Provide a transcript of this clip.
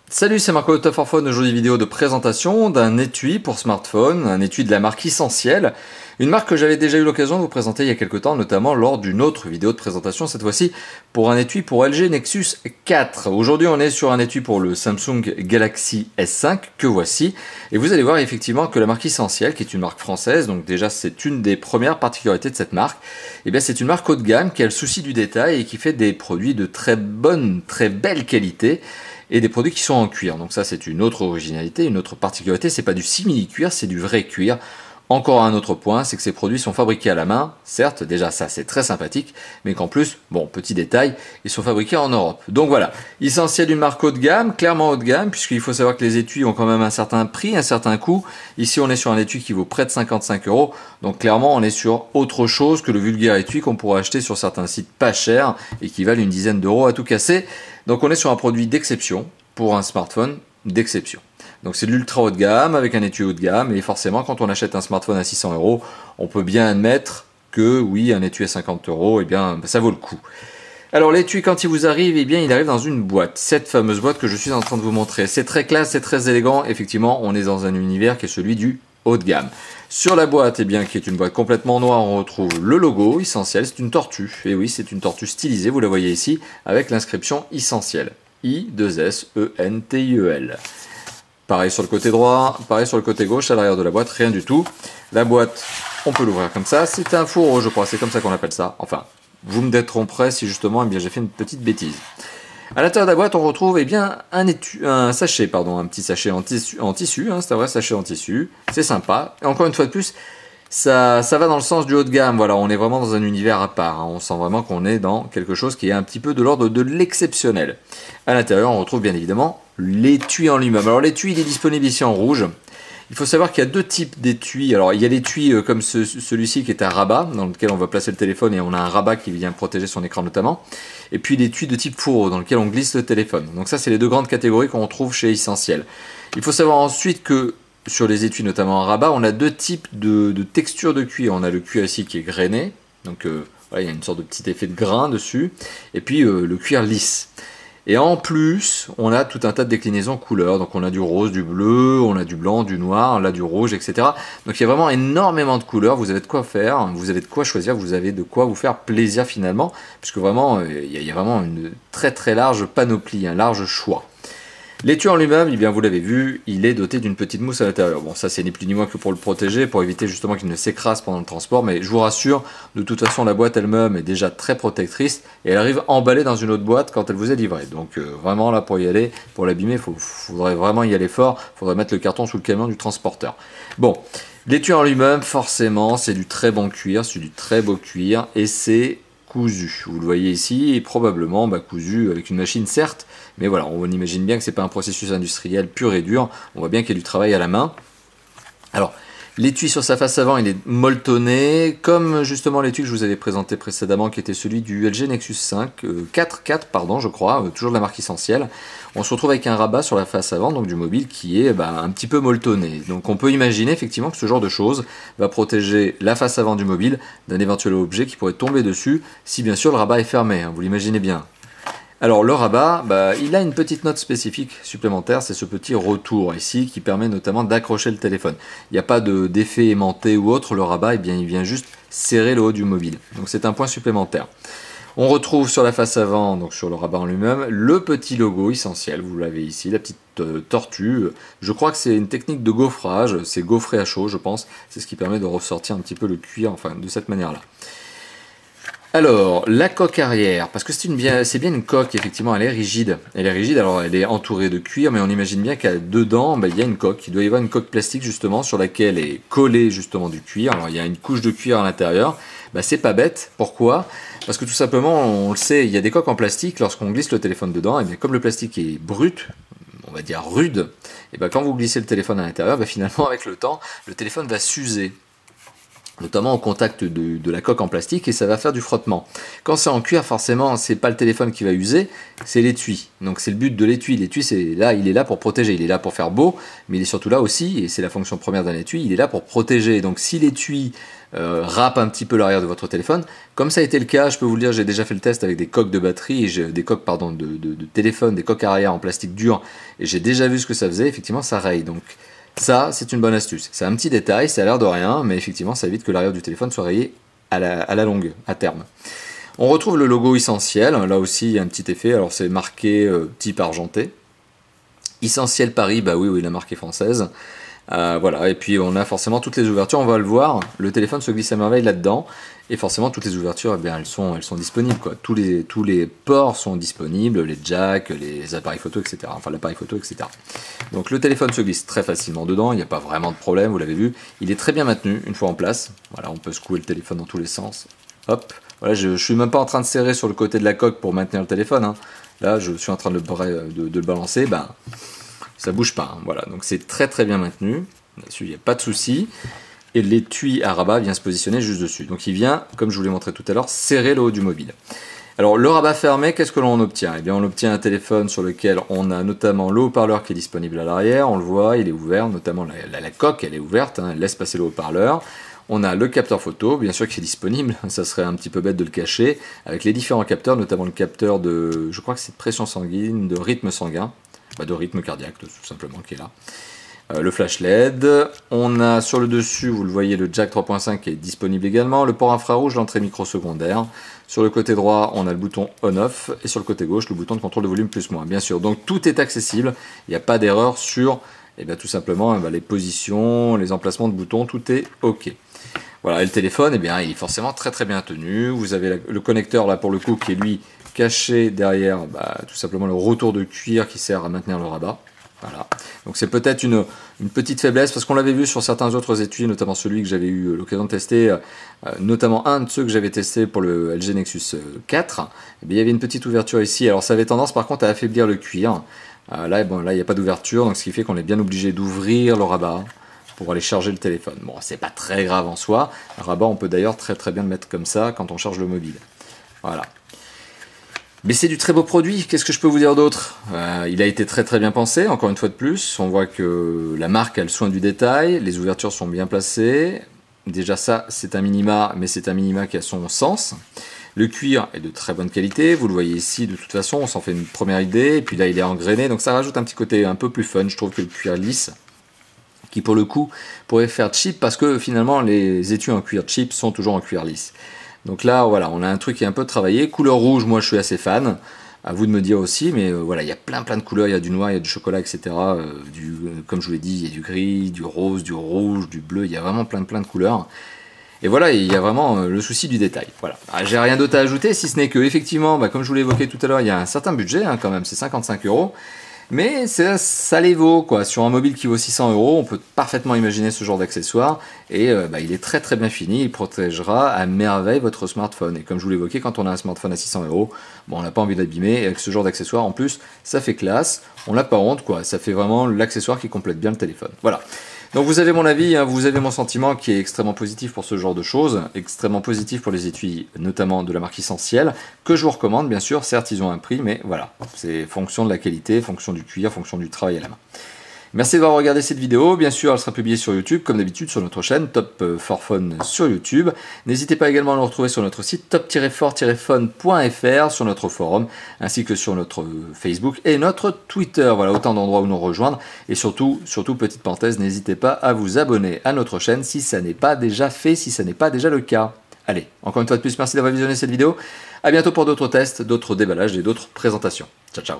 Salut, c'est Marco de Top for Phone. Aujourd'hui, vidéo de présentation d'un étui pour smartphone, un étui de la marque Essentiel. Une marque que j'avais déjà eu l'occasion de vous présenter il y a quelques temps, notamment lors d'une autre vidéo de présentation, cette fois-ci pour un étui pour LG Nexus 4. Aujourd'hui, on est sur un étui pour le Samsung Galaxy S5 que voici. Et vous allez voir effectivement que la marque Essentiel, qui est une marque française, donc déjà c'est une des premières particularités de cette marque, et bien c'est une marque haut de gamme qui a le souci du détail et qui fait des produits de très bonne, très belle qualité. Et des produits qui sont en cuir. Donc ça c'est une autre originalité, une autre particularité, c'est pas du simili-cuir, c'est du vrai cuir. Encore un autre point, c'est que ces produits sont fabriqués à la main, certes, déjà ça c'est très sympathique, mais qu'en plus, bon, petit détail, ils sont fabriqués en Europe. Donc voilà, Essentiel d'une marque haut de gamme, clairement haut de gamme, puisqu'il faut savoir que les étuis ont quand même un certain prix, un certain coût. Ici on est sur un étui qui vaut près de 55 €, donc clairement on est sur autre chose que le vulgaire étui qu'on pourrait acheter sur certains sites pas chers et qui valent une dizaine d'euros à tout casser. Donc on est sur un produit d'exception pour un smartphone d'exception. Donc c'est de l'ultra haut de gamme avec un étui haut de gamme et forcément quand on achète un smartphone à 600 €, on peut bien admettre que oui, un étui à 50 €, eh bien ça vaut le coup. Alors l'étui quand il vous arrive, eh bien il arrive dans une boîte, cette fameuse boîte que je suis en train de vous montrer. C'est très classe, c'est très élégant, effectivement on est dans un univers qui est celui du haut de gamme. Sur la boîte, eh bien, qui est une boîte complètement noire, on retrouve le logo Essentiel, c'est une tortue. Et oui, c'est une tortue stylisée, vous la voyez ici, avec l'inscription Essentiel. I-2-S-E-N-T-I-E-L. Pareil sur le côté droit, pareil sur le côté gauche, à l'arrière de la boîte, rien du tout. La boîte, on peut l'ouvrir comme ça, c'est un fourreau, je crois, c'est comme ça qu'on appelle ça. Enfin, vous me détromperez si justement, eh bien, j'ai fait une petite bêtise. À l'intérieur de la boîte, on retrouve eh bien, un sachet, pardon, un petit sachet en tissu, hein, c'est un vrai sachet en tissu, c'est sympa. Et encore une fois de plus, ça va dans le sens du haut de gamme, voilà, on est vraiment dans un univers à part, hein, on sent vraiment qu'on est dans quelque chose qui est un petit peu de l'ordre de l'exceptionnel. À l'intérieur, on retrouve bien évidemment l'étui en lui-même. Alors l'étui, il est disponible ici en rouge. Il faut savoir qu'il y a deux types d'étuis. Alors il y a l'étui comme celui-ci qui est un rabat, dans lequel on va placer le téléphone et on a un rabat qui vient protéger son écran notamment. Et puis l'étui de type fourreau, dans lequel on glisse le téléphone. Donc ça c'est les deux grandes catégories qu'on trouve chez Essentiel. Il faut savoir ensuite que sur les étuis, notamment en rabat, on a deux types de textures de cuir. On a le cuir ici qui est grainé, donc voilà, il y a une sorte de petit effet de grain dessus, et puis le cuir lisse. Et en plus, on a tout un tas de déclinaisons couleurs. Donc on a du rose, du bleu, on a du blanc, du noir, là du rouge, etc. Donc il y a vraiment énormément de couleurs. Vous avez de quoi faire, vous avez de quoi choisir, vous avez de quoi vous faire plaisir finalement. Puisque vraiment, il y a vraiment une très très large panoplie, un large choix. L'étui en lui-même, eh bien vous l'avez vu, il est doté d'une petite mousse à l'intérieur. Bon, ça c'est ni plus ni moins que pour le protéger, pour éviter justement qu'il ne s'écrase pendant le transport, mais je vous rassure, de toute façon la boîte elle-même est déjà très protectrice et elle arrive emballée dans une autre boîte quand elle vous est livrée. Donc vraiment là pour y aller, pour l'abîmer, il faudrait vraiment y aller fort, il faudrait mettre le carton sous le camion du transporteur. Bon, l'étui en lui-même, forcément, c'est du très bon cuir, c'est du très beau cuir et c'est cousu. Vous le voyez ici, et probablement cousu avec une machine certes, mais voilà, on imagine bien que c'est pas un processus industriel pur et dur, on voit bien qu'il y a du travail à la main. Alors, l'étui sur sa face avant, il est molletonné, comme justement l'étui que je vous avais présenté précédemment, qui était celui du LG Nexus 5, 4, pardon, je crois, toujours de la marque Essentiel. On se retrouve avec un rabat sur la face avant, donc du mobile, qui est un petit peu molletonné. Donc on peut imaginer effectivement que ce genre de choses va protéger la face avant du mobile d'un éventuel objet qui pourrait tomber dessus, si bien sûr le rabat est fermé, hein, vous l'imaginez bien. Alors le rabat, il a une petite note spécifique supplémentaire, c'est ce petit retour ici qui permet notamment d'accrocher le téléphone. Il n'y a pas d'effet aimanté ou autre, le rabat eh bien, il vient juste serrer le haut du mobile. Donc c'est un point supplémentaire. On retrouve sur la face avant, donc sur le rabat en lui-même, le petit logo Essentiel, vous l'avez ici, la petite tortue. Je crois que c'est une technique de gaufrage, c'est gaufré à chaud je pense, c'est ce qui permet de ressortir un petit peu le cuir, enfin de cette manière-là. Alors, la coque arrière, parce que c'est bien une coque, effectivement, elle est rigide. Elle est rigide, alors elle est entourée de cuir, mais on imagine bien qu'à dedans, il y a une coque. Il doit y avoir une coque plastique, justement, sur laquelle est collé, justement, du cuir. Alors, il y a une couche de cuir à l'intérieur. C'est pas bête. Pourquoi? Parce que tout simplement, on le sait, il y a des coques en plastique, lorsqu'on glisse le téléphone dedans, et bien comme le plastique est brut, on va dire rude, et quand vous glissez le téléphone à l'intérieur, finalement, avec le temps, le téléphone va s'user, notamment au contact de la coque en plastique, et ça va faire du frottement. Quand c'est en cuir, forcément, c'est pas le téléphone qui va user, c'est l'étui. Donc c'est le but de l'étui. L'étui, il est là pour protéger, il est là pour faire beau, mais il est surtout là aussi, et c'est la fonction première d'un étui, il est là pour protéger. Donc si l'étui râpe un petit peu l'arrière de votre téléphone. Comme ça a été le cas, je peux vous le dire, j'ai déjà fait le test avec des coques de batterie, des coques pardon, de téléphone, des coques arrière en plastique dur, et j'ai déjà vu ce que ça faisait, effectivement ça raye. Donc ça, c'est une bonne astuce. C'est un petit détail, ça a l'air de rien, mais effectivement ça évite que l'arrière du téléphone soit rayé à la longue, à terme. On retrouve le logo Essentiel, là aussi il y a un petit effet, alors c'est marqué type argenté. Essentiel Paris, bah oui, la marque est française. Voilà, et puis on a forcément toutes les ouvertures, on va le voir, le téléphone se glisse à merveille là-dedans, et forcément toutes les ouvertures, eh bien, elles sont disponibles, quoi. Tous les ports sont disponibles, les jacks, les appareils photo, etc. Enfin l'appareil photo, etc. Donc le téléphone se glisse très facilement dedans, il n'y a pas vraiment de problème, vous l'avez vu, il est très bien maintenu une fois en place. Voilà, on peut secouer le téléphone dans tous les sens, hop, voilà, je suis même pas en train de serrer sur le côté de la coque pour maintenir le téléphone, hein. Là je suis en train de le balancer, ben ça bouge pas, hein. Voilà, donc c'est très très bien maintenu, là-dessus il n'y a pas de souci, et l'étui à rabat vient se positionner juste dessus, donc il vient, comme je vous l'ai montré tout à l'heure, serrer le haut du mobile. Alors le rabat fermé, qu'est-ce que l'on obtient? Eh bien on obtient un téléphone sur lequel on a notamment le haut-parleur qui est disponible à l'arrière, on le voit, il est ouvert, notamment la coque elle est ouverte, hein, elle laisse passer le haut-parleur. On a le capteur photo, bien sûr qui est disponible, ça serait un petit peu bête de le cacher, avec les différents capteurs, notamment le capteur de, je crois que c'est de pression sanguine, de rythme sanguin, de rythme cardiaque tout simplement qui est là. Le flash LED, on a sur le dessus, vous le voyez, le jack 3.5 qui est disponible également, le port infrarouge, l'entrée micro secondaire. Sur le côté droit, on a le bouton on-off, et sur le côté gauche, le bouton de contrôle de volume plus-moins, bien sûr. Donc tout est accessible, il n'y a pas d'erreur sur tout simplement les positions, les emplacements de boutons, tout est OK. Voilà, et le téléphone, il est forcément très très bien tenu. Vous avez le connecteur là pour le coup qui est lui caché derrière tout simplement le retour de cuir qui sert à maintenir le rabat. Voilà. Donc c'est peut-être une petite faiblesse parce qu'on l'avait vu sur certains autres étuis, notamment celui que j'avais eu l'occasion de tester, notamment un de ceux que j'avais testé pour le LG Nexus 4. Il y avait une petite ouverture ici. Alors ça avait tendance par contre à affaiblir le cuir. Là il n'y a pas d'ouverture, donc ce qui fait qu'on est bien obligé d'ouvrir le rabat pour aller charger le téléphone. Bon, c'est pas très grave en soi. Un rabat, on peut d'ailleurs très très bien le mettre comme ça quand on charge le mobile. Voilà. Mais c'est du très beau produit, qu'est-ce que je peux vous dire d'autre? Il a été très très bien pensé, encore une fois de plus. On voit que la marque a le soin du détail, les ouvertures sont bien placées. Déjà ça, c'est un minima, mais c'est un minima qui a son sens. Le cuir est de très bonne qualité, vous le voyez ici, de toute façon, on s'en fait une première idée. Et puis là, il est engrainé, donc ça rajoute un petit côté un peu plus fun, je trouve, que le cuir lisse, qui pour le coup pourrait faire cheap, parce que finalement, les étuis en cuir cheap sont toujours en cuir lisse. Donc là, voilà, on a un truc qui est un peu travaillé. Couleur rouge, moi je suis assez fan. À vous de me dire aussi, mais voilà, il y a plein de couleurs. Il y a du noir, il y a du chocolat, etc. Comme je vous l'ai dit, il y a du gris, du rose, du rouge, du bleu. Il y a vraiment plein de couleurs. Et voilà, il y a vraiment le souci du détail. Voilà. J'ai rien d'autre à ajouter, si ce n'est que, effectivement, comme je vous l'ai évoqué tout à l'heure, il y a un certain budget, hein, quand même, c'est 55 €. Mais ça les vaut, quoi. Sur un mobile qui vaut 600 €, on peut parfaitement imaginer ce genre d'accessoire. Et il est très très bien fini, il protégera à merveille votre smartphone. Et comme je vous l'évoquais, quand on a un smartphone à 600 €, bon, on n'a pas envie d'abîmer. Et avec ce genre d'accessoire, en plus, ça fait classe. On n'a pas honte, quoi. Ça fait vraiment l'accessoire qui complète bien le téléphone. Voilà. Donc vous avez mon avis, hein, vous avez mon sentiment qui est extrêmement positif pour ce genre de choses, extrêmement positif pour les étuis, notamment de la marque Essentiel, que je vous recommande bien sûr. Certes ils ont un prix, mais voilà, c'est fonction de la qualité, fonction du cuir, fonction du travail à la main. Merci d'avoir regardé cette vidéo, bien sûr elle sera publiée sur YouTube, comme d'habitude sur notre chaîne Top for Phone sur YouTube. N'hésitez pas également à nous retrouver sur notre site top-for-phone.fr, sur notre forum, ainsi que sur notre Facebook et notre Twitter. Voilà, autant d'endroits où nous rejoindre. Et surtout, petite parenthèse, n'hésitez pas à vous abonner à notre chaîne si ça n'est pas déjà fait, si ça n'est pas déjà le cas. Allez, encore une fois de plus, merci d'avoir visionné cette vidéo. A bientôt pour d'autres tests, d'autres déballages et d'autres présentations. Ciao, ciao.